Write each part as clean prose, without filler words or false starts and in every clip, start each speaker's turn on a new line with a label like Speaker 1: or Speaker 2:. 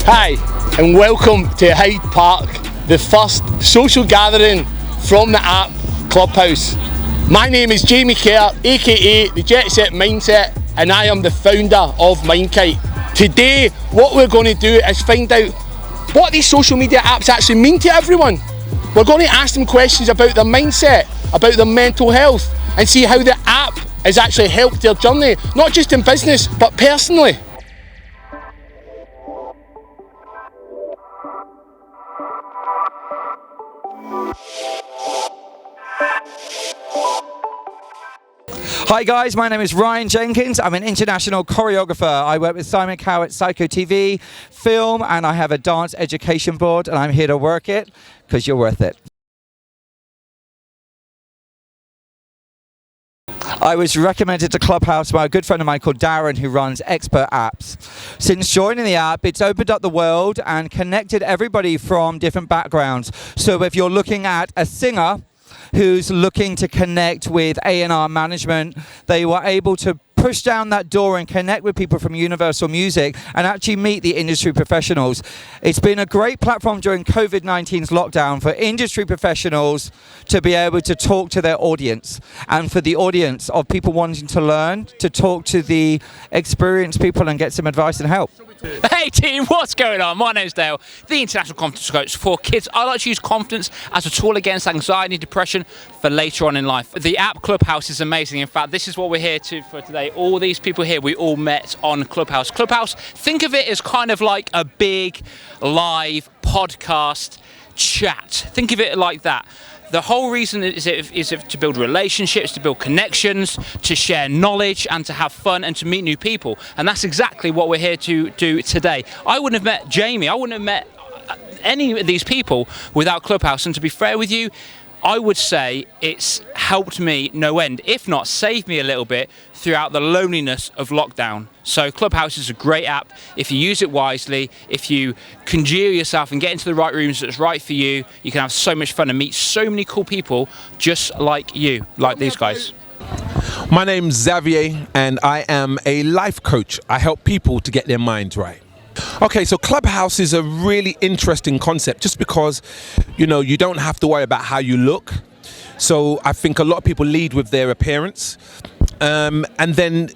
Speaker 1: Hi, and welcome to Hyde Park, the first social gathering from the app Clubhouse. My name is Jamie Kerr, aka the Jet Set Mindset, and I am the founder of MindKite. Today, what we're going to do is find out what these social media apps actually mean to everyone. We're going to ask them questions about their mindset, about their mental health, and see how the app has actually helped their journey, not just in business, but personally.
Speaker 2: Hi guys, my name is Jenkins. I'm an international choreographer. I work with Simon Cowell at Psycho TV, film, and I have a dance education board, and I'm here to work it because you're worth it. I was recommended to Clubhouse by a good friend of mine called Darren, who runs Expert Apps. Since joining the app, it's opened up the world and connected everybody from different backgrounds. So if you're looking at a singer who's looking to connect with A&R management, they were able to push down that door and connect with people from Universal Music and actually meet the industry professionals. It's been a great platform during COVID-19's lockdown for industry professionals to be able to talk to their audience, and for the audience of people wanting to learn to talk to the experienced people and get some advice and help.
Speaker 3: Hey team, what's going on? My name's Dale, the International Confidence Coach for kids. I like to use confidence as a tool against anxiety and depression for later on in life. The app Clubhouse is amazing. In fact, this is what we're here for today. All these people here, we all met on Clubhouse. Clubhouse, think of it as kind of like a big live podcast chat. Think of it like that. The whole reason is to build relationships, to build connections, to share knowledge, and to have fun and to meet new people. And that's exactly what we're here to do today. I wouldn't have met Jamie, I wouldn't have met any of these people without Clubhouse. And to be fair with you, I would say it's helped me no end, if not saved me a little bit throughout the loneliness of lockdown. So Clubhouse is a great app if you use it wisely, if you congeal yourself and get into the right rooms that's right for you. You can have so much fun and meet so many cool people just like you, like these guys.
Speaker 4: My name's Xavier and I am a life coach. I help people to get their minds right. Okay, so Clubhouse is a really interesting concept just because, you know, you don't have to worry about how you look. So I think a lot of people lead with their appearance. And then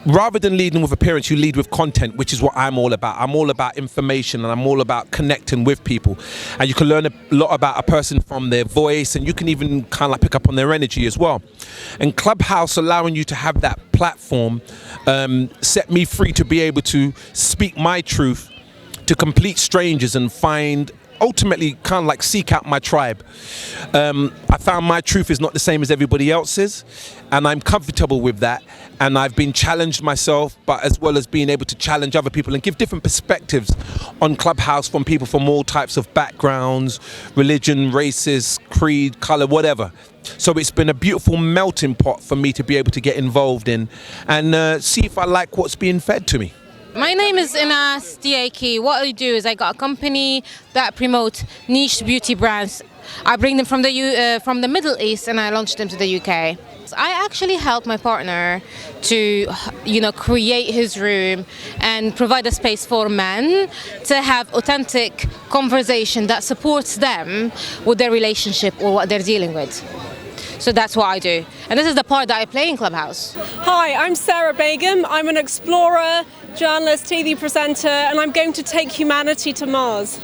Speaker 4: rather than leading with appearance, you lead with content, which is what I'm all about. I'm all about information and I'm all about connecting with people. And you can learn a lot about a person from their voice, and you can even kind of like pick up on their energy as well. And Clubhouse allowing you to have that platform set me free to be able to speak my truth to complete strangers and find, ultimately kind of like seek out my tribe. I found my truth is not the same as everybody else's, and I'm comfortable with that. And I've been challenged myself, but as well as being able to challenge other people and give different perspectives on Clubhouse from people from all types of backgrounds, religion, races, creed, color, whatever. So it's been a beautiful melting pot for me to be able to get involved in and see if I like what's being fed to me.
Speaker 5: My name is Inas Diaki. What I do is I got a company that promotes niche beauty brands. I bring them from the Middle East and I launch them to the UK. I actually help my partner to, create his room and provide a space for men to have authentic conversation that supports them with their relationship or what they're dealing with. So that's what I do. And this is the part that I play in Clubhouse.
Speaker 6: Hi, I'm Sarah Begum. I'm an explorer, journalist, TV presenter, and I'm going to take humanity to Mars.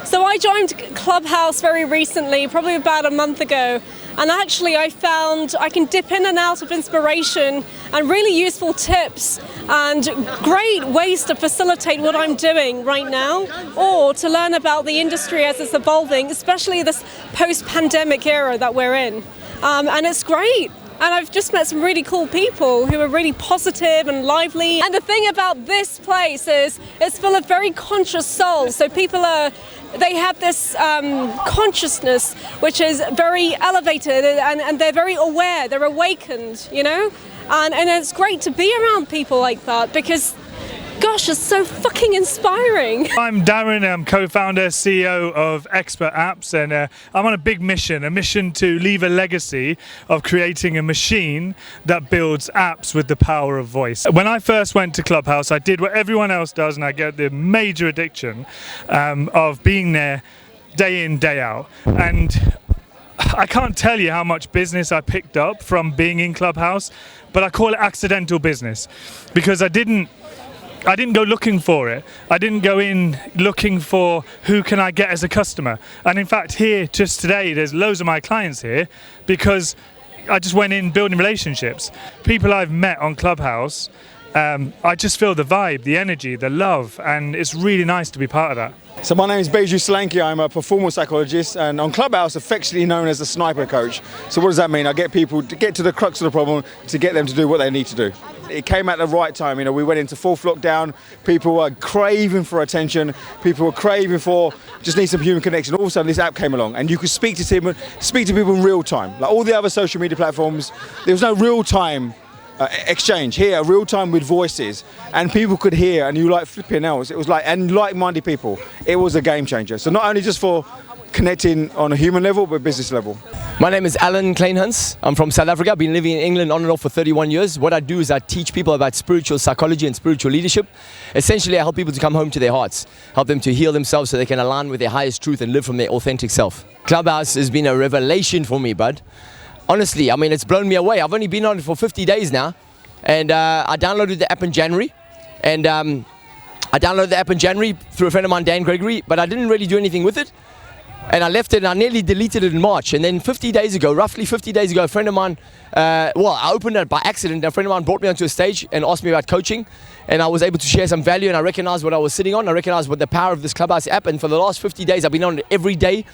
Speaker 6: So I joined Clubhouse very recently, probably about a month ago. And actually I found I can dip in and out of inspiration and really useful tips and great ways to facilitate what I'm doing right now, or to learn about the industry as it's evolving, especially this post-pandemic era that we're in. And it's great. And I've just met some really cool people who are really positive and lively. And the thing about this place is it's full of very conscious souls. So people they have this consciousness which is very elevated, and they're very aware, they're awakened, And it's great to be around people like that, because Gosh, it's so fucking inspiring.
Speaker 7: I'm Darren, I'm co-founder, CEO of Expert Apps, and I'm on a big mission, to leave a legacy of creating a machine that builds apps with the power of voice. When I first went to Clubhouse, I did what everyone else does, and I get the major addiction of being there day in, day out. And I can't tell you how much business I picked up from being in Clubhouse, but I call it accidental business because I didn't go looking for it. I didn't go in looking for who can I get as a customer. And in fact, here just today, there's loads of my clients here because I just went in building relationships. People I've met on Clubhouse, I just feel the vibe, the energy, the love, and it's really nice to be part of that.
Speaker 8: So my name is Baiju Solanki, I'm a performance psychologist and on Clubhouse affectionately known as the sniper coach. So what does that mean? I get people to get to the crux of the problem to get them to do what they need to do. It came at the right time, we went into full lockdown, people were craving for attention, people were craving for just need some human connection. All of a sudden this app came along and you could speak to people in real time. Like all the other social media platforms, there was no real time exchange. Here, real time with voices, and people could hear, and you like flipping else. It was like, and like-minded people. It was a game changer. So not only just for connecting on a human level, but business level.
Speaker 9: My name is Allan, Kleynhans. I'm from South Africa. I've been living in England on and off for 31 years. What I do is I teach people about spiritual psychology and spiritual leadership. Essentially, I help people to come home to their hearts, help them to heal themselves so they can align with their highest truth and live from their authentic self. Clubhouse has been a revelation for me, bud. Honestly, it's blown me away. I've only been on it for 50 days now, and I downloaded the app in January, and I downloaded the app in January through a friend of mine, Dan Gregory, but I didn't really do anything with it, and I left it, and I nearly deleted it in March, and then roughly 50 days ago, a friend of mine, I opened it by accident, and a friend of mine brought me onto a stage and asked me about coaching, and I was able to share some value, and I recognized what I was sitting on, I recognized what the power of this Clubhouse app, and for the last 50 days, I've been on it every day.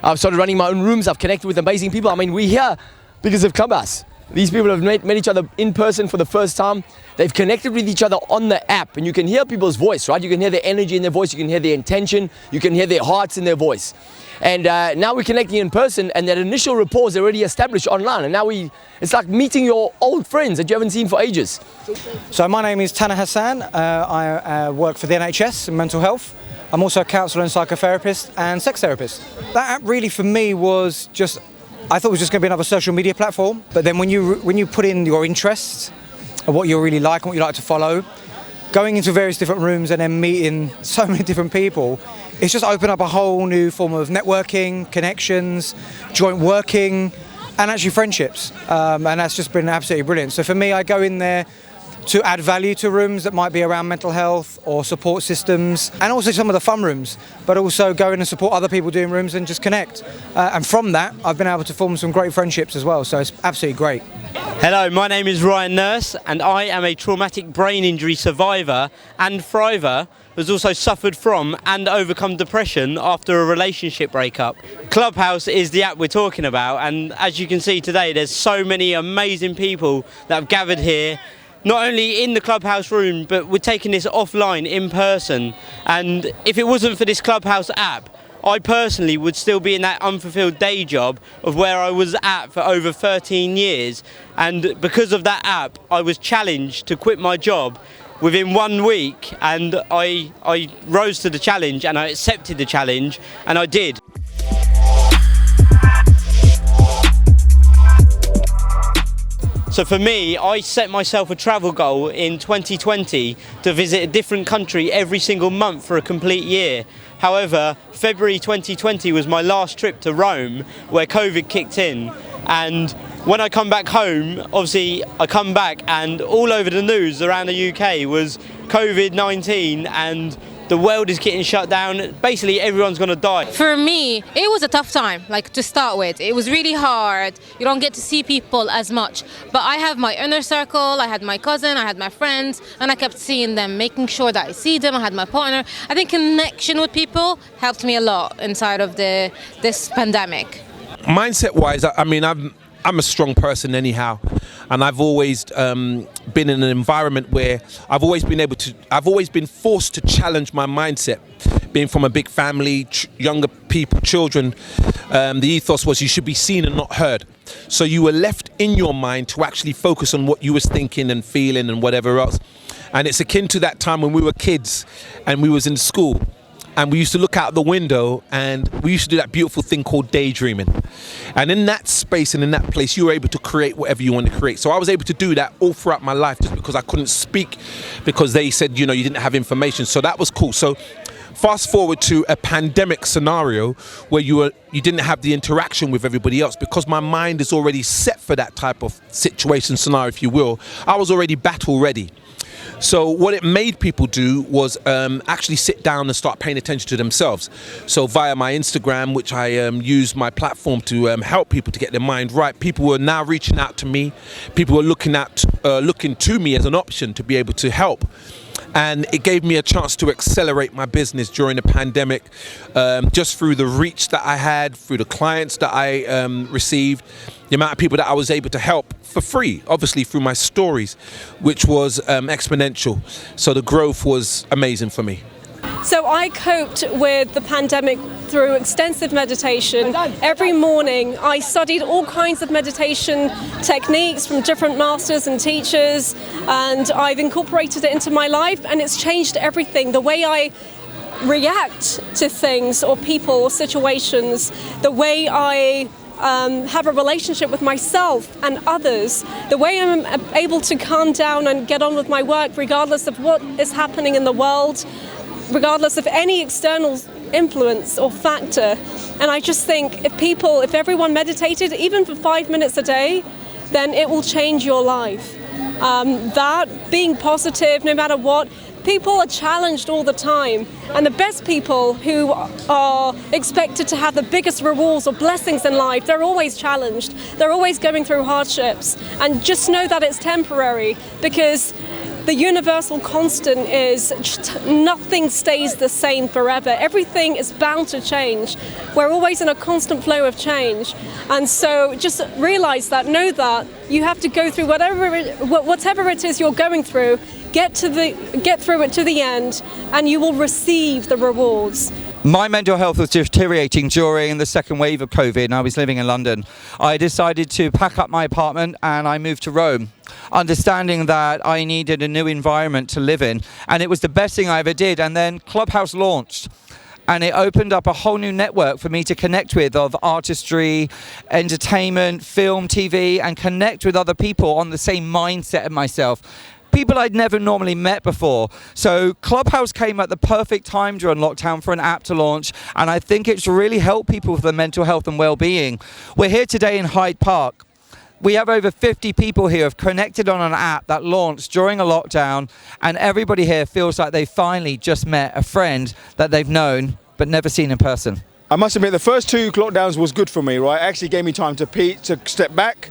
Speaker 9: I've started running my own rooms. I've connected with amazing people. We're here because of Clubhouse. These people have met each other in person for the first time. They've connected with each other on the app, and you can hear people's voice, right? You can hear their energy in their voice. You can hear their intention. You can hear their hearts in their voice. And now we're connecting in person, and that initial rapport is already established online. And now it's like meeting your old friends that you haven't seen for ages.
Speaker 10: So my name is Hassan. I work for the NHS in mental health. I'm also a counsellor and psychotherapist and sex therapist. That app really for me was just, I thought it was just going to be another social media platform. But then when you put in your interests and what you really like and what you like to follow, going into various different rooms and then meeting so many different people, it's just opened up a whole new form of networking, connections, joint working, and actually friendships. And that's just been absolutely brilliant. So for me, I go in there to add value to rooms that might be around mental health or support systems, and also some of the fun rooms, but also go in and support other people doing rooms and just connect. And from that, I've been able to form some great friendships as well, so it's absolutely great.
Speaker 11: Hello, my name is Ryan Nurse, and I am a traumatic brain injury survivor and thriver who's also suffered from and overcome depression after a relationship breakup. Clubhouse is the app we're talking about, and as you can see today, there's so many amazing people that have gathered here, not only in the Clubhouse room, but we're taking this offline, in person. And if it wasn't for this Clubhouse app, I personally would still be in that unfulfilled day job of where I was at for over 13 years. And because of that app, I was challenged to quit my job within 1 week. And I rose to the challenge, and I accepted the challenge, and I did. So for me, I set myself a travel goal in 2020 to visit a different country every single month for a complete year. However, February 2020 was my last trip to Rome, where COVID kicked in. And when I come back home, obviously I come back and all over the news around the UK was COVID-19 and the world is getting shut down. Basically, everyone's going to die.
Speaker 5: For me, it was a tough time, to start with. It was really hard. You don't get to see people as much. But I have my inner circle, I had my cousin, I had my friends, and I kept seeing them, making sure that I see them. I had my partner. I think connection with people helped me a lot inside of this pandemic.
Speaker 4: Mindset-wise, I'm a strong person anyhow, and I've always been in an environment where I've always been forced to challenge my mindset. Being from a big family, younger people, children, the ethos was you should be seen and not heard. So you were left in your mind to actually focus on what you was thinking and feeling and whatever else. And it's akin to that time when we were kids and we was in school. And we used to look out the window and we used to do that beautiful thing called daydreaming. And in that space and in that place, you were able to create whatever you wanted to create. So I was able to do that all throughout my life just because I couldn't speak because they said, you know, you didn't have information. So that was cool. So fast forward to a pandemic scenario where you didn't have the interaction with everybody else, because my mind is already set for that type of situation scenario, if you will. I was already battle ready. So what it made people do was actually sit down and start paying attention to themselves. So via my Instagram, which I use my platform to help people to get their mind right, people were now reaching out to me. People were looking to me as an option to be able to help. And it gave me a chance to accelerate my business during the pandemic, just through the reach that I had, through the clients that I received, the amount of people that I was able to help for free, obviously through my stories, which was exponential. So the growth was amazing for me.
Speaker 6: So I coped with the pandemic through extensive meditation. Every morning I studied all kinds of meditation techniques from different masters and teachers, and I've incorporated it into my life, and it's changed everything. The way I react to things or people or situations, the way I have a relationship with myself and others, the way I'm able to calm down and get on with my work regardless of what is happening in the world, regardless of any external influence or factor. And I just think if everyone meditated, even for 5 minutes a day, then it will change your life. That being positive, no matter what, people are challenged all the time. And the best people who are expected to have the biggest rewards or blessings in life, they're always challenged. They're always going through hardships. And just know that it's temporary, because the universal constant is nothing stays the same forever. Everything is bound to change. We're always in a constant flow of change. And so just realize that, know that you have to go through whatever it is you're going through, get through it to the end, and you will receive the rewards.
Speaker 2: My mental health was deteriorating during the second wave of COVID, and I was living in London. I decided to pack up my apartment and I moved to Rome, understanding that I needed a new environment to live in, and it was the best thing I ever did. And then Clubhouse launched, and it opened up a whole new network for me to connect with, of artistry, entertainment, film, TV, and connect with other people on the same mindset of myself. People I'd never normally met before. So Clubhouse came at the perfect time during lockdown for an app to launch, and I think it's really helped people with their mental health and well-being. We're here today in Hyde Park. We have over 50 people here who have connected on an app that launched during a lockdown, and everybody here feels like they finally just met a friend that they've known but never seen in person.
Speaker 8: I must admit, the first 2 lockdowns was good for me, right? It actually gave me time to step back.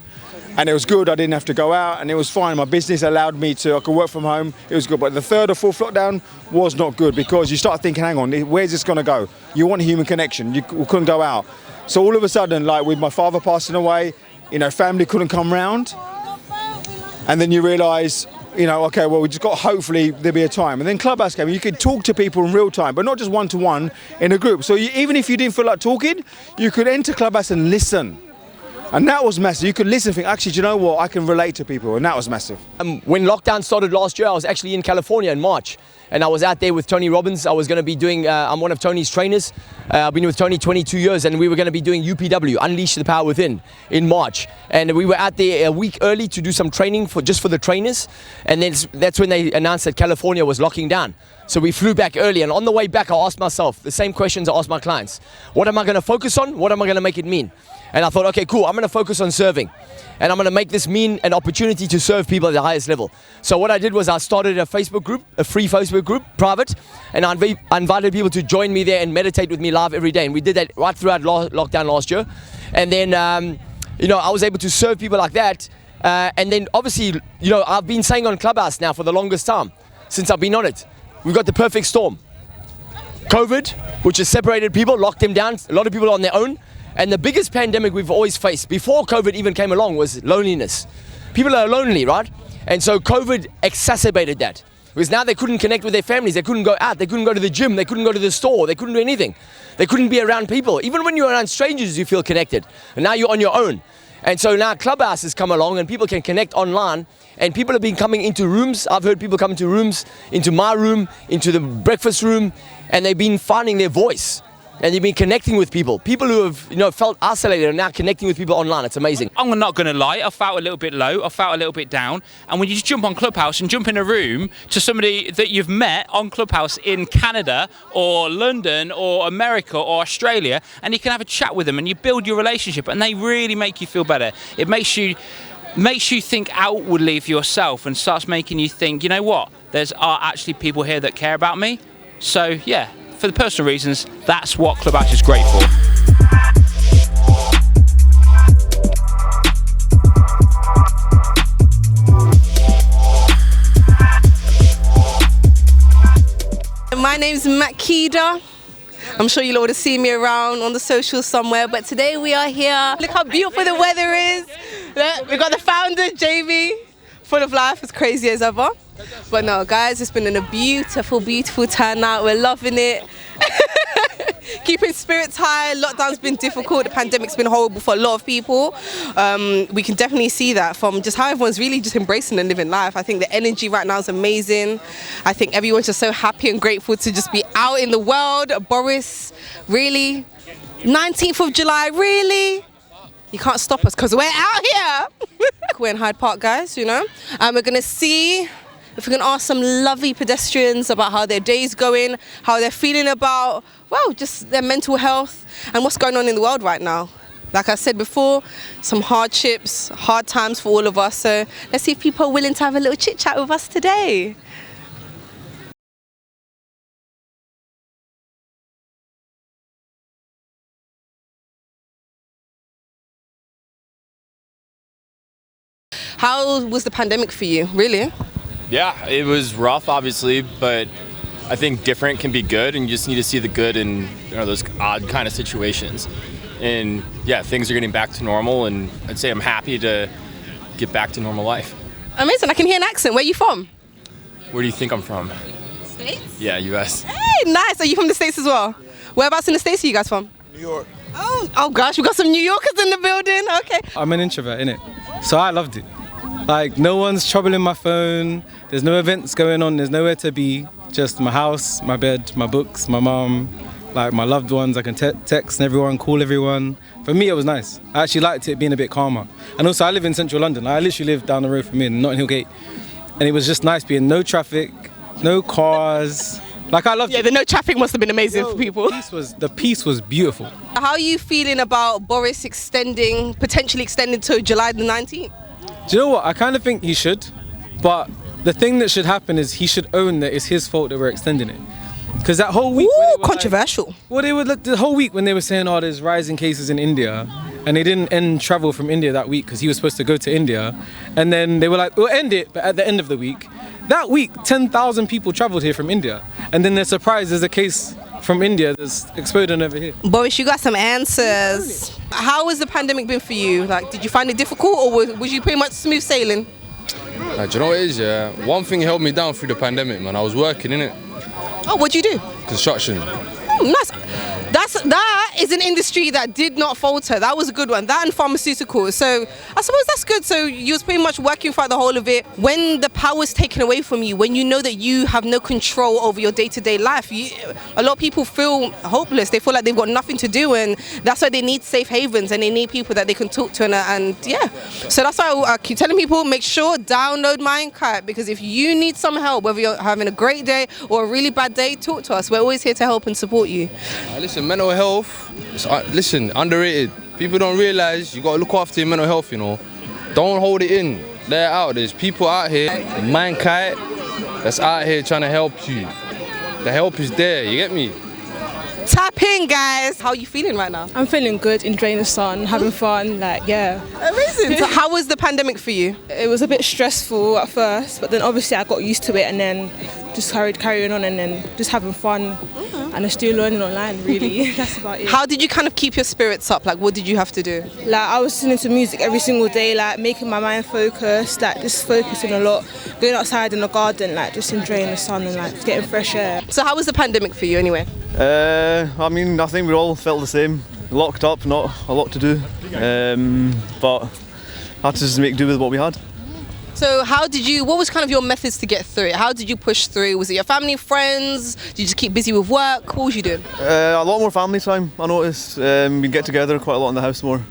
Speaker 8: And it was good. I didn't have to go out, and it was fine. My business allowed me I could work from home. It was good. But the 3rd or 4th lockdown was not good, because you start thinking, hang on, where's this going to go? You want a human connection. You couldn't go out. So all of a sudden, like with my father passing away, family couldn't come round. And then you realise, okay, well, we just got, hopefully there'll be a time. And then Clubhouse came, you could talk to people in real time, but not just one-to-one in a group. So even if you didn't feel like talking, you could enter Clubhouse and listen. And that was massive. You could listen and think, actually, do you know what? I can relate to people, and that was massive.
Speaker 9: When lockdown started last year, I was actually in California in March, and I was out there with Tony Robbins. I was going to be doing, I'm one of Tony's trainers. I've been with Tony 22 years, and we were going to be doing UPW, Unleash the Power Within, in March. And we were out there a week early to do some training just for the trainers, and then that's when they announced that California was locking down. So we flew back early, and on the way back, I asked myself the same questions I asked my clients. What am I going to focus on? What am I going to make it mean? And I thought, okay, cool, I'm going to focus on serving. And I'm going to make this mean an opportunity to serve people at the highest level. So what I did was I started a Facebook group, a free Facebook group, private, and I invited people to join me there and meditate with me live every day. And we did that right throughout lockdown last year. And then, I was able to serve people like that. And then obviously, I've been saying on Clubhouse now for the longest time, since I've been on it, we've got the perfect storm. COVID, which has separated people, locked them down, a lot of people on their own. And the biggest pandemic we've always faced, before COVID even came along, was loneliness. People are lonely, right? And so COVID exacerbated that. Because now they couldn't connect with their families, they couldn't go out, they couldn't go to the gym, they couldn't go to the store, they couldn't do anything. They couldn't be around people. Even when you're around strangers, you feel connected. And now you're on your own. And so now Clubhouse has come along and people can connect online, and people have been coming into rooms. I've heard people come into rooms, into my room, into the breakfast room, and they've been finding their voice. And they've been connecting with people. People who have, felt isolated are now connecting with people online. It's amazing.
Speaker 3: I'm not going to lie, I felt a little bit low, I felt a little bit down. And when you just jump on Clubhouse and jump in a room to somebody that you've met on Clubhouse in Canada or London or America or Australia, and you can have a chat with them and you build your relationship, and they really make you feel better. It makes you think outwardly of yourself and starts making you think, you know what, are actually people here that care about me. So yeah, for the personal reasons, that's what Clubhouse is great for.
Speaker 12: My name's Makida. I'm sure you'll all have seen me around on the socials somewhere, but today we are here. Look how beautiful the weather is. Look, we've got the founder, Jamie, full of life, as crazy as ever. But no, guys, it's been a beautiful, beautiful turnout. We're loving it. Keeping spirits high. Lockdown's been difficult. The pandemic's been horrible for a lot of people. We can definitely see that from just how everyone's really just embracing and living life. I think the energy right now is amazing. I think everyone's just so happy and grateful to just be out in the world. Boris, really? 19th of July, really? You can't stop us because we're out here. We're in Hyde Park, guys, and we're going to see if we can ask some lovely pedestrians about how their day's going, how they're feeling about, just their mental health and what's going on in the world right now. Like I said before, some hardships, hard times for all of us. So let's see if people are willing to have a little chit chat with us today. How was the pandemic for you, really?
Speaker 13: Yeah, it was rough, obviously, but I think different can be good, and you just need to see the good in those odd kind of situations. And yeah, things are getting back to normal, and I'd say I'm happy to get back to normal life.
Speaker 12: Amazing, I can hear an accent. Where are you from?
Speaker 13: Where do you think I'm from?
Speaker 12: States?
Speaker 13: Yeah, US.
Speaker 12: Hey, nice. Are you from the States as well? Whereabouts in the States are you guys from?
Speaker 14: New York.
Speaker 12: Oh gosh, we got some New Yorkers in the building. Okay.
Speaker 15: I'm an introvert, innit? So I loved it. Like, no one's troubling my phone, there's no events going on, there's nowhere to be, just my house, my bed, my books, my mum, like my loved ones. I can text everyone, call everyone. For me, it was nice. I actually liked it being a bit calmer. And also, I live in central London. I literally live down the road from me in Notting Hill Gate. And it was just nice being no traffic, no cars. Like, I loved it.
Speaker 12: Yeah, the no traffic must have been amazing for people.
Speaker 15: The peace was beautiful.
Speaker 12: How are you feeling about Boris potentially extending to July the 19th?
Speaker 15: Do you know what? I kind of think he should, but the thing that should happen is he should own that it's his fault that we're extending it. Because that whole week...
Speaker 12: Ooh, controversial.
Speaker 15: The whole week when they were saying, there's rising cases in India, and they didn't end travel from India that week because he was supposed to go to India, and then they were like, we'll end it, but at the end of the week. That week, 10,000 people travelled here from India, and then they're surprised there's a case from India that's exploding over here.
Speaker 12: Boris, you got some answers. How has the pandemic been for you? Like, did you find it difficult, or was you pretty much smooth sailing?
Speaker 16: Do you know what it is, yeah? One thing held me down through the pandemic, man. I was working, innit?
Speaker 12: Oh, what'd you do?
Speaker 16: Construction.
Speaker 12: Nice. That is an industry that did not falter. That was a good one. That and pharmaceuticals. So I suppose that's good. So you was pretty much working throughout the whole of it. When the power's taken away from you, when you know that you have no control over your day-to-day life, a lot of people feel hopeless. They feel like they've got nothing to do, and that's why they need safe havens and they need people that they can talk to. And yeah, so that's why I keep telling people, make sure download MindKite, because if you need some help, whether you're having a great day or a really bad day, talk to us. We're always here to help and support you.
Speaker 16: Listen, mental health, underrated. People don't realise you got to look after your mental health, Don't hold it in. Let it out. There's people out here, MindKite, that's out here trying to help you. The help is there, you get me?
Speaker 12: Tap in, guys. How are you feeling right now?
Speaker 17: I'm feeling good, enjoying the sun, having fun,
Speaker 12: Amazing. So how was the pandemic for you?
Speaker 17: It was a bit stressful at first, but then obviously I got used to it, and then just carrying on, and then just having fun. And I'm still learning online, really. That's about it.
Speaker 12: How did you kind of keep your spirits up? Like, what did you have to do?
Speaker 17: Like, I was listening to music every single day, like making my mind focus, like just focusing a lot, going outside in the garden, like just enjoying the sun and like just getting fresh air.
Speaker 12: So how was the pandemic for you anyway?
Speaker 18: I think we all felt the same.
Speaker 14: locked up, not a lot to do, but had to just make do with what we had.
Speaker 12: So what was kind of your methods to get through it? How did you push through? Was it your family, friends? Did you just keep busy with work? What was you doing?
Speaker 14: A lot more family time, I noticed. We get together quite a lot in the house more.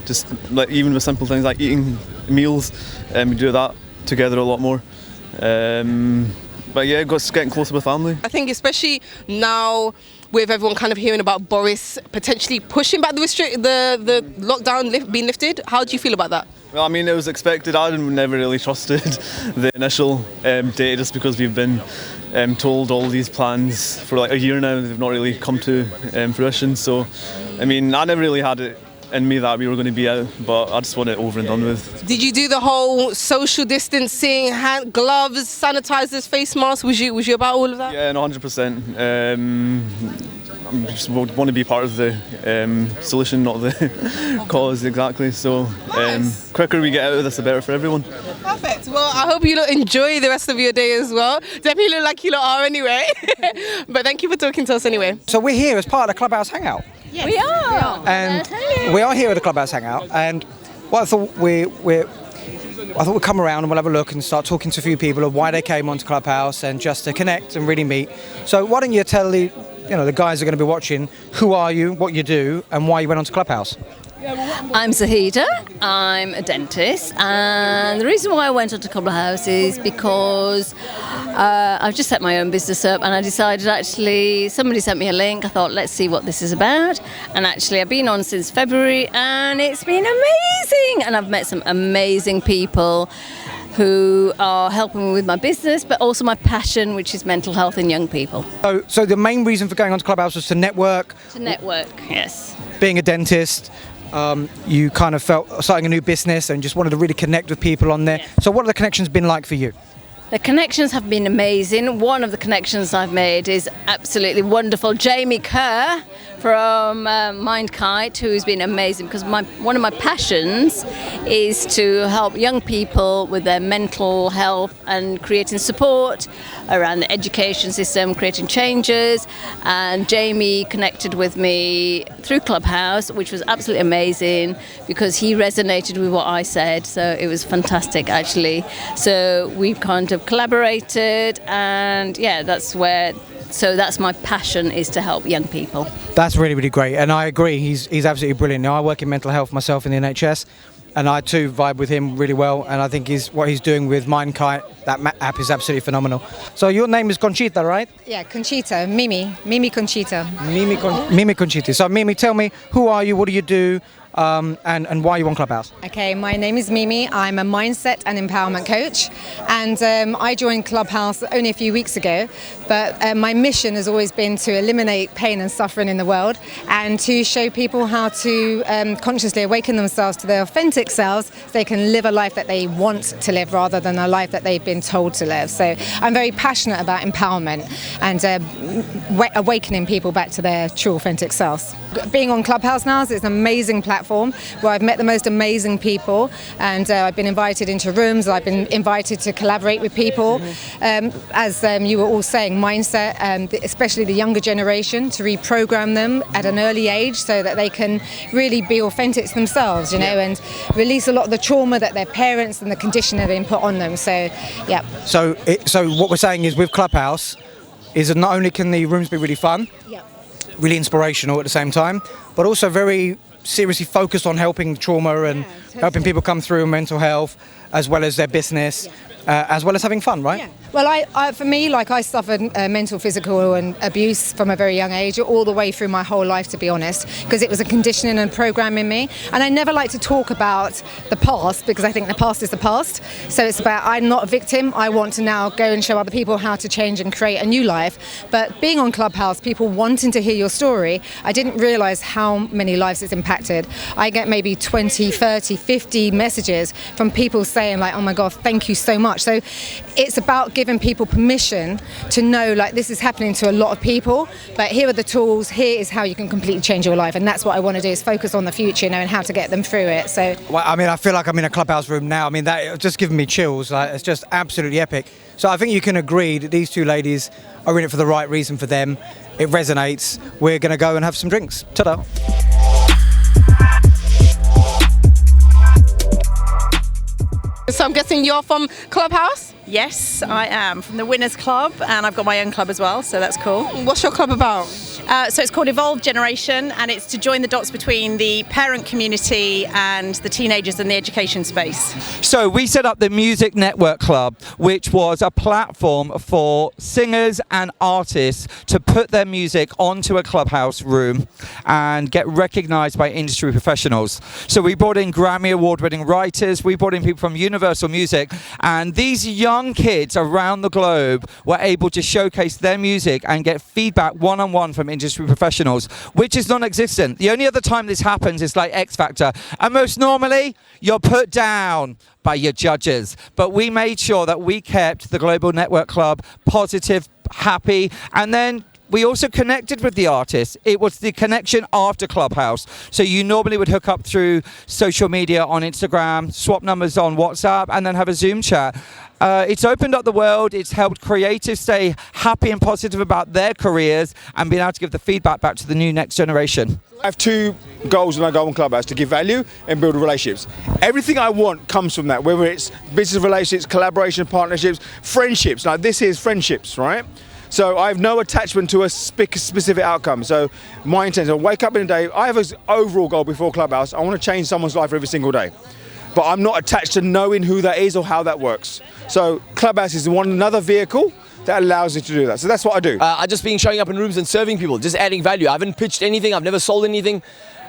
Speaker 14: Just like even with simple things like eating meals, we do that together a lot more. But yeah, getting closer with family.
Speaker 12: I think especially now with everyone kind of hearing about Boris potentially pushing back the lockdown being lifted, how do you feel about that?
Speaker 14: Well, I mean, it was expected. I never really trusted the initial date just because we've been told all these plans for like a year now and they've not really come to fruition. So, I mean, I never really had it in me that we were going to be out, but I just want it over and done with.
Speaker 12: Did you do the whole social distancing, hand gloves, sanitizers, face masks? Was you about all of that?
Speaker 14: Yeah, no, 100%. I just want to be part of the solution, not the cause, exactly. So, quicker we get out of this, the better for everyone.
Speaker 12: Perfect. Well, I hope you enjoy the rest of your day as well. Definitely look like you lot are anyway. But thank you for talking to us anyway.
Speaker 10: So we're here as part of the Clubhouse Hangout.
Speaker 12: Yes. We are.
Speaker 10: And we are here at the Clubhouse Hangout. And what I thought we'd come around and we'll have a look and start talking to a few people of why they came onto Clubhouse and just to connect and really meet. So why don't you tell the guys who are going to be watching, who are you, what you do, and why you went onto Clubhouse?
Speaker 18: I'm Zahida, I'm a dentist, and the reason why I went onto Clubhouse is because I've just set my own business up and I decided actually, somebody sent me a link, I thought let's see what this is about, and actually I've been on since February and it's been amazing, and I've met some amazing people who are helping me with my business, but also my passion, which is mental health in young people.
Speaker 10: So the main reason for going onto Clubhouse was to network?
Speaker 18: To network, yes.
Speaker 10: Being a dentist, you kind of felt starting a new business and just wanted to really connect with people on there. Yeah. So what have the connections been like for you?
Speaker 18: The connections have been amazing. One of the connections I've made is absolutely wonderful. Jamie Kerr from MindKite, who's been amazing, because one of my passions is to help young people with their mental health and creating support around the education system, creating changes. And Jamie connected with me through Clubhouse, which was absolutely amazing because he resonated with what I said. So it was fantastic, actually. So we've kind of collaborated, and yeah, that's my passion, is to help young people. That's
Speaker 10: really, really great, and I agree, he's absolutely brilliant. Now, I work in mental health myself in the NHS, and I too vibe with him really well, and I think what he's doing with MindKite, that app, is absolutely phenomenal. So your name is Conchita, right?
Speaker 19: Yeah, Conchita, Mimi Conchita.
Speaker 10: Mimi Conchita. So Mimi, tell me, who are you, what do you do, and why are you on Clubhouse?
Speaker 19: Okay, my name is Mimi. I'm a mindset and empowerment coach, and I joined Clubhouse only a few weeks ago, but my mission has always been to eliminate pain and suffering in the world and to show people how to consciously awaken themselves to their authentic selves so they can live a life that they want to live rather than a life that they've been told to live. So I'm very passionate about empowerment and awakening people back to their true authentic selves. Being on Clubhouse now is an amazing platform where I've met the most amazing people, and I've been invited into rooms, I've been invited to collaborate with people. As you were all saying, mindset, especially the younger generation, to reprogram them at an early age so that they can really be authentic to themselves, and release a lot of the trauma that their parents and the conditioning have been put on them. So, yeah.
Speaker 10: So what we're saying is with Clubhouse is that not only can the rooms be really fun, really inspirational at the same time, but also very seriously focused on helping trauma and helping people come through mental health as well as their business, as well as having fun, right?
Speaker 19: Yeah. Well, for me, I suffered mental, physical and abuse from a very young age, all the way through my whole life, to be honest, because it was a conditioning and programming me. And I never like to talk about the past because I think the past is the past. So it's about, I'm not a victim. I want to now go and show other people how to change and create a new life. But being on Clubhouse, people wanting to hear your story, I didn't realise how many lives it's impacted. I get maybe 20, 30, 50 messages from people saying oh my God, thank you so much. So it's about giving people permission to know this is happening to a lot of people, but here are the tools, here is how you can completely change your life, and that's what I want to do, is focus on the future, and how to get them through it. So
Speaker 10: I feel like I'm in a Clubhouse room now. That just giving me chills. It's just absolutely epic. So I think you can agree that these two ladies are in it for the right reason for them. It resonates. We're going to go and have some drinks. Ta-da.
Speaker 12: I'm guessing you're from Clubhouse?
Speaker 20: Yes, I am from the Winners Club, and I've got my own club as well, so that's cool.
Speaker 12: What's your club about?
Speaker 20: So it's called Evolved Generation, and it's to join the dots between the parent community and the teenagers in the education space.
Speaker 2: So we set up the Music Network Club, which was a platform for singers and artists to put their music onto a Clubhouse room and get recognised by industry professionals. So we brought in Grammy Award-winning writers, we brought in people from Universal Music, and these young kids around the globe were able to showcase their music and get feedback one-on-one from industry professionals, which is non-existent. The only other time this happens is like X Factor, and most normally you're put down by your judges. But we made sure that we kept the Global Network Club positive, happy, and then we also connected with the artists. It was the connection after Clubhouse. So you normally would hook up through social media on Instagram, swap numbers on WhatsApp, and then have a Zoom chat. It's opened up the world. It's helped creatives stay happy and positive about their careers and being able to give the feedback back to the new next generation.
Speaker 8: I have two goals when I go on Clubhouse: to give value and build relationships. Everything I want comes from that, whether it's business relationships, collaboration, partnerships, friendships. Like this is friendships, right? So I have no attachment to a specific outcome. So my intention, I wake up in a day, I have an overall goal before Clubhouse. I want to change someone's life every single day. But I'm not attached to knowing who that is or how that works. So Clubhouse is another vehicle that allows you to do that. So that's what I do.
Speaker 9: I just been showing up in rooms and serving people, just adding value. I haven't pitched anything. I've never sold anything.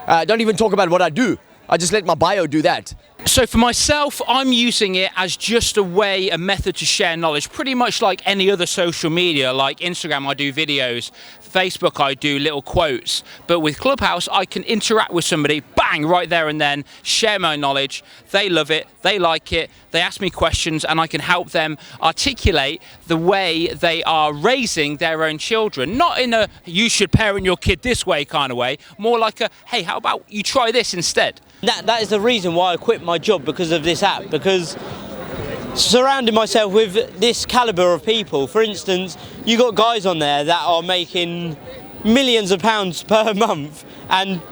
Speaker 9: Don't even talk about what I do. I just let my bio do that.
Speaker 3: So for myself, I'm using it as just a method to share knowledge, pretty much like any other social media. Like Instagram, I do videos. Facebook, I do little quotes. But with Clubhouse, I can interact with somebody, bang, right there and then, share my knowledge. They love it, they like it, they ask me questions, and I can help them articulate the way they are raising their own children. Not in a, you should parent your kid this way kind of way, more like a, hey, how about you try this instead?
Speaker 11: That is the reason why I quit my job, because of this app, because surrounding myself with this caliber of people. For instance, you got guys on there that are making millions of pounds per month, and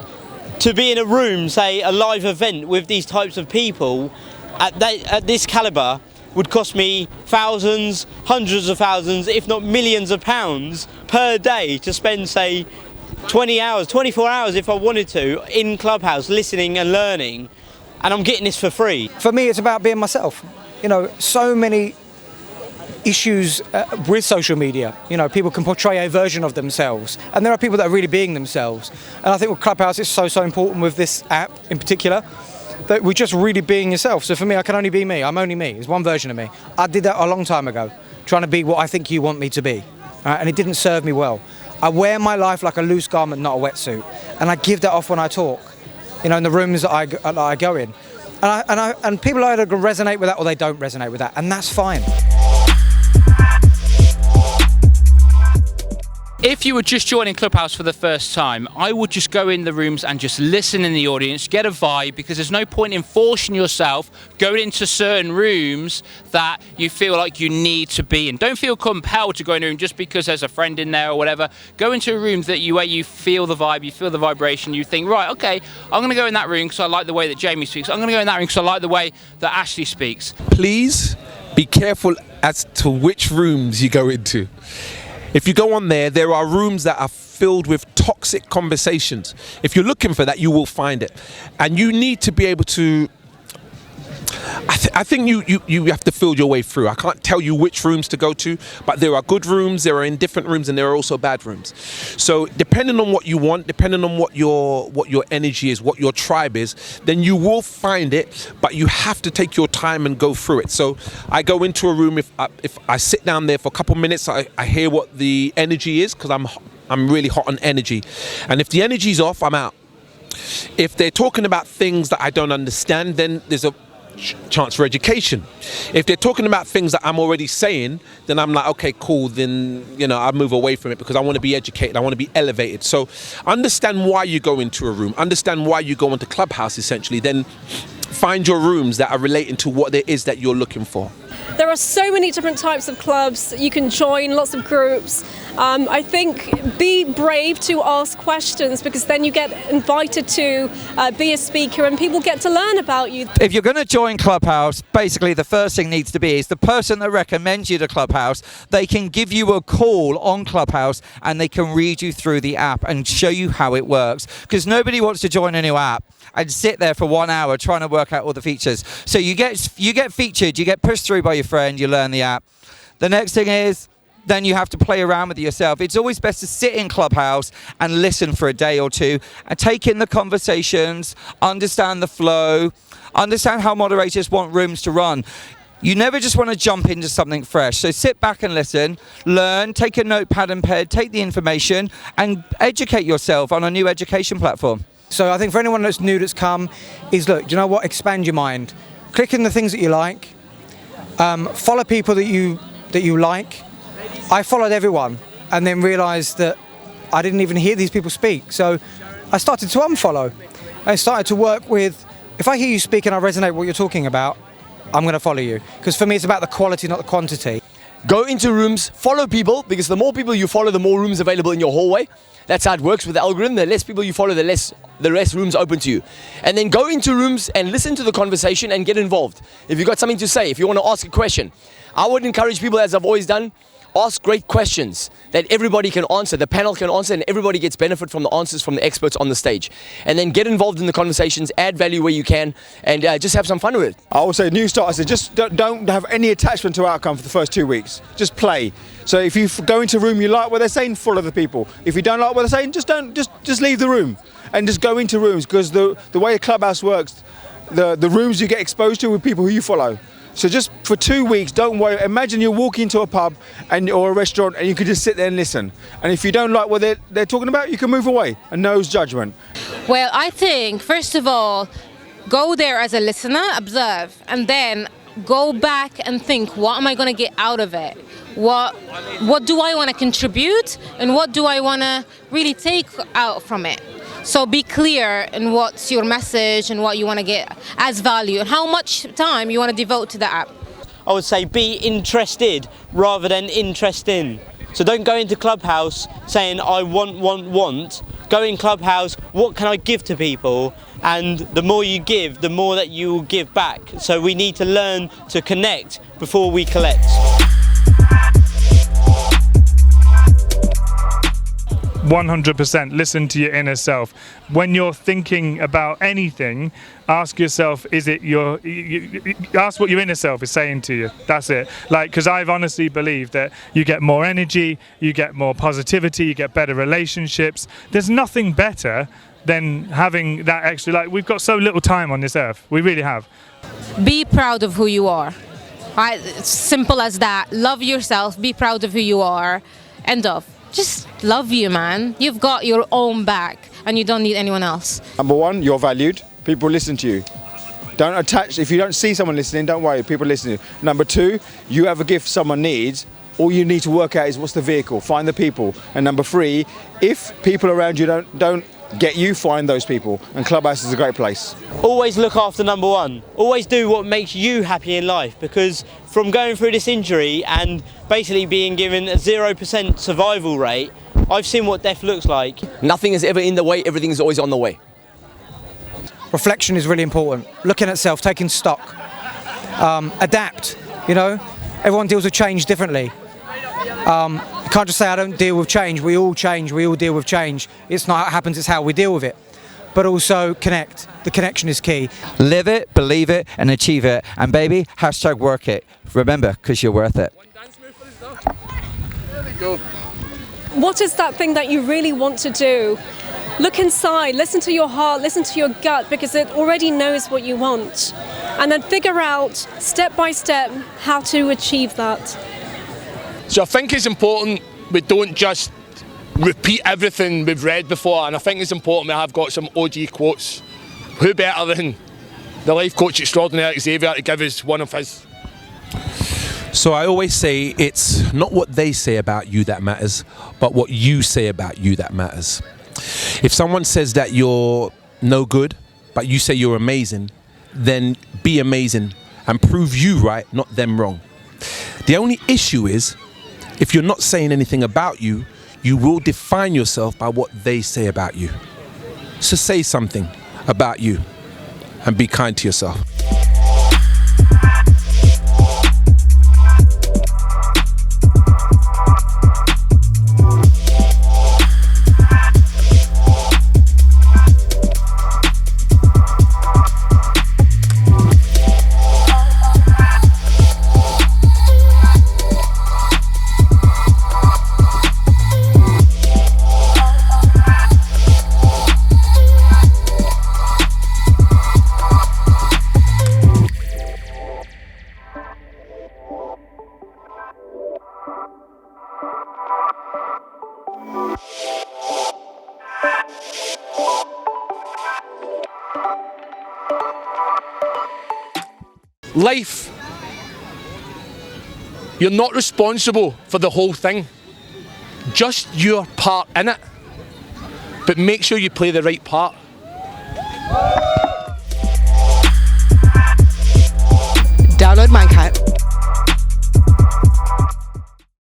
Speaker 11: to be in a room, say a live event with these types of people at this caliber would cost me thousands, hundreds of thousands, if not millions of pounds per day to spend, say, 20 hours, 24 hours if I wanted to, in Clubhouse, listening and learning, and I'm getting this for free.
Speaker 10: For me, it's about being myself. You know, so many issues with social media. You know, people can portray a version of themselves, and there are people that are really being themselves. And I think with Clubhouse, it's so important with this app in particular, that we're just really being yourself. So for me, I can only be me. I'm only me. It's one version of me. I did that a long time ago, trying to be what I think you want me to be, and it didn't serve me well. I wear my life like a loose garment, not a wetsuit, and I give that off when I talk, you know, in the rooms that I go in. And people either resonate with that or they don't resonate with that, and that's fine.
Speaker 3: If you were just joining Clubhouse for the first time, I would just go in the rooms and just listen in the audience, get a vibe, because there's no point in forcing yourself going into certain rooms that you feel like you need to be in. Don't feel compelled to go in a room just because there's a friend in there or whatever. Go into a room where you feel the vibe, you feel the vibration, you think, right, okay, I'm going to go in that room because I like the way that Jamie speaks. I'm going to go in that room because I like the way that Ashley speaks.
Speaker 4: Please be careful as to which rooms you go into. If you go on there, there are rooms that are filled with toxic conversations. If you're looking for that, you will find it. And you need to be able to, I think you have to feel your way through. I can't tell you which rooms to go to, but there are good rooms, there are indifferent rooms, and there are also bad rooms. So depending on what you want, depending on what your energy is, what your tribe is, then you will find it, but you have to take your time and go through it. So I go into a room, if I sit down there for a couple minutes, I hear what the energy is, because I'm really hot on energy. And if the energy's off, I'm out. If they're talking about things that I don't understand, then there's a chance for education. If they're talking about things that I'm already saying, then I'm like, okay, cool, then, you know, I'll move away from it, because I want to be educated, I want to be elevated. So understand why you go into a room, understand why you go into Clubhouse, essentially, then find your rooms that are relating to what it is that you're looking for.
Speaker 6: There are so many different types of clubs you can join, lots of groups, I think be brave to ask questions, because then you get invited to be a speaker and people get to learn about you.
Speaker 2: If you're going to join Clubhouse, basically the first thing needs to be is the person that recommends you to Clubhouse, they can give you a call on Clubhouse and they can read you through the app and show you how it works. Because nobody wants to join a new app and sit there for 1 hour trying to work out all the features. So you get featured, you get pushed through by your friend, you learn the app. The next thing is, then you have to play around with it yourself. It's always best to sit in Clubhouse and listen for a day or two and take in the conversations, understand the flow, understand how moderators want rooms to run. You never just want to jump into something fresh. So sit back and listen, learn, take a notepad and pen, take the information and educate yourself on a new education platform.
Speaker 10: So I think for anyone that's new, that's come, is look, do you know what? Expand your mind. Click in the things that you like. Follow people that you like. I followed everyone and then realised that I didn't even hear these people speak. So I started to unfollow. I started to work with, if I hear you speak and I resonate with what you're talking about, I'm going to follow you. Because for me, it's about the quality, not the quantity.
Speaker 9: Go into rooms, follow people, because the more people you follow, the more rooms available in your hallway. That's how it works with the algorithm. The less people you follow, the less rooms open to you. And then go into rooms and listen to the conversation and get involved. If you've got something to say, if you want to ask a question, I would encourage people, as I've always done, ask great questions that everybody can answer, the panel can answer, and everybody gets benefit from the answers from the experts on the stage. And then get involved in the conversations, add value where you can, and just have some fun with it.
Speaker 8: I would say new starters, just don't have any attachment to outcome for the first 2 weeks. Just play. So if you go into a room you like what they're saying, follow the people. If you don't like what they're saying, just leave the room and just go into rooms, because the way a Clubhouse works, the rooms you get exposed to with people who you follow. So just for 2 weeks, don't worry. Imagine you're walking into a pub or a restaurant and you can just sit there and listen. And if you don't like what they're talking about, you can move away and no judgment.
Speaker 5: Well, I think, first of all, go there as a listener, observe, and then go back and think, what am I going to get out of it? What do I want to contribute, and what do I want to really take out from it? So be clear in what's your message and what you want to get as value and how much time you want to devote to the app.
Speaker 11: I would say be interested rather than interesting. So don't go into Clubhouse saying I want. Go in Clubhouse, what can I give to people? And the more you give, the more that you will give back. So we need to learn to connect before we collect.
Speaker 7: 100% listen to your inner self. When you're thinking about anything, ask yourself, ask what your inner self is saying to you. That's it. Because I've honestly believed that you get more energy, you get more positivity, you get better relationships. There's nothing better than having that extra, we've got so little time on this earth. We really have.
Speaker 5: Be proud of who you are. Right? It's simple as that. Love yourself, be proud of who you are. End of. Just love you, man. You've got your own back and you don't need anyone else. Number one, you're valued. People listen to you. Don't attach. If you don't see someone listening, don't worry. People listen to you. Number two, you have a gift someone needs. All you need to work out is what's the vehicle. Find the people. And number three, if people around you don't get you, find those people. And Clubhouse is a great place.
Speaker 11: Always look after number one. Always do what makes you happy in life, because from going through this injury and basically being given a 0% survival rate, I've seen what death looks like.
Speaker 9: Nothing is ever in the way, everything is always on the way.
Speaker 10: Reflection is really important. Looking at self, taking stock. Adapt, Everyone deals with change differently. You can't just say I don't deal with change. We all change, we all deal with change. It's not how it happens, it's how we deal with it. But also connect. The connection is key.
Speaker 2: Live it, believe it, and achieve it. And baby, #work it. Remember, because you're worth it.
Speaker 6: There we go. What is that thing that you really want to do? Look inside, listen to your heart, listen to your gut, because it already knows what you want. And then figure out, step by step, how to achieve that.
Speaker 1: So I think it's important we don't just repeat everything we've read before, and I think it's important we have got some OG quotes. Who better than the life coach extraordinaire Xavier to give us one of his?
Speaker 4: So I always say it's not what they say about you that matters, but what you say about you that matters. If someone says that you're no good, but you say you're amazing, then be amazing and prove you right, not them wrong. The only issue is If you're not saying anything about you, you will define yourself by what they say about you. So say something about you and be kind to yourself.
Speaker 1: Life, you're not responsible for the whole thing, just your part in it, but make sure you play the right part.
Speaker 12: Download MindKite